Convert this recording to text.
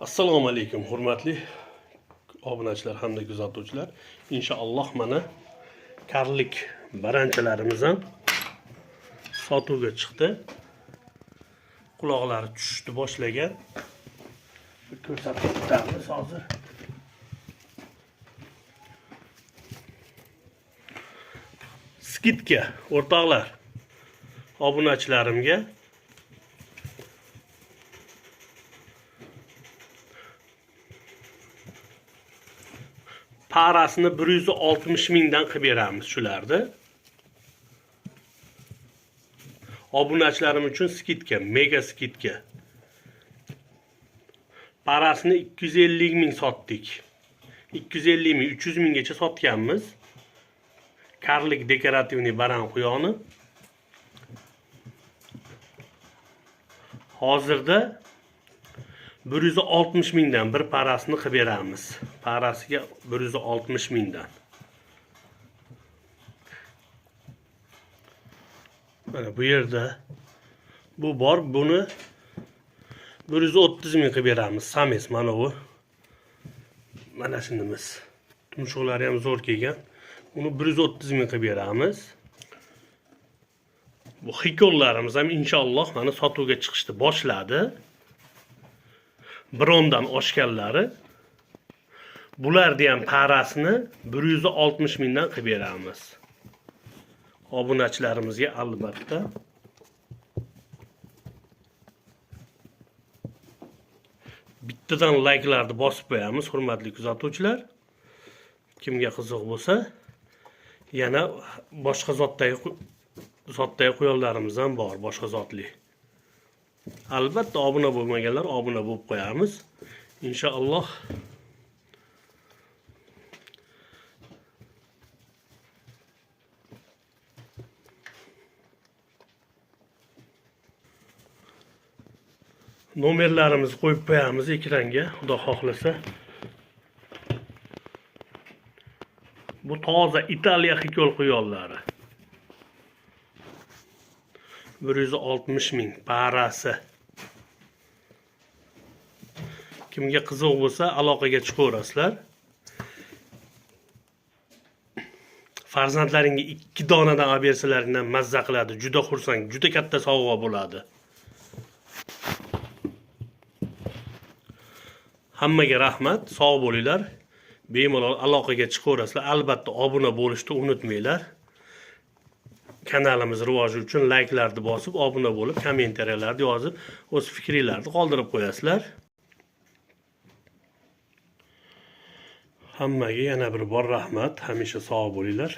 Assalomu alaykum hurmatli obunachilar hamda kuzatuvchilar. Inshaalloh mana karlik baranchalarimiz ham sotuvga chiqdi. Quloqlari tushishni boshlagan. Ko'rsatib o'tamiz hozir. Skidka o'rtoqlar, obunachilarimga parasini 160 mingdan qilib beramiz shularni. Obunachilarim uchun skidka, mega skidka. Parasini 250 ming sotdik. 250 ming, 300 minggacha sotganmiz. Karlik dekorativniy baran quyoni. Hozirda 160 mingdan bir parasini qilib beramiz. Parasiga 160 mingdan. Mana bu yerda bu bor, buni 130 ming qilib beramiz. Sames mana bu. Mana shunimiz. Tumshuqlari ham zo'r kelgan. Uni 130 ming qilib beramiz. Bu xikollarimiz ham inshaalloh mana sotuvga chiqishni boshladi. Birondan oshganlari. Bularni ham parasini 160 mingdan qilib beramiz. Obunachilarimizga albatta. Bittadan like'larni bosib qo'yamiz, hurmatli kuzatuvchilar. Kimga qiziq bo'lsa, yana boshqa zotdagi quyonlarimiz ham bor, boshqa zotli. Albatta obuna bo'lmaganlar obuna bo'lib qo'yamiz. Inshaalloh. Nomerlarimizni qo'yib qo'yamiz ekranga, xudo xohlasa. Bu toza Italiya xikol quyonlari. 160 ming parasi. Kimga qiziq bo'lsa aloqaga chiqaverasizlar. Farzandlaringga 2 donadan olib bersalaringdan mazza qiladi. Juda xursand, juda katta sovg'a bo'ladi. Hammaga rahmat, sog' bo'linglar. Bemalol aloqaga chiqaverasizlar. Albatta obuna bo'lishni unutmanglar. Kanalimiz rivoji uchun like'larni bosib, obuna bo'lib, kommentariyalarni yozib, o'z fikringizni qoldirib qo'yasizlar. Hammaga yana bir bor rahmat, hamisha sog' bo'linglar.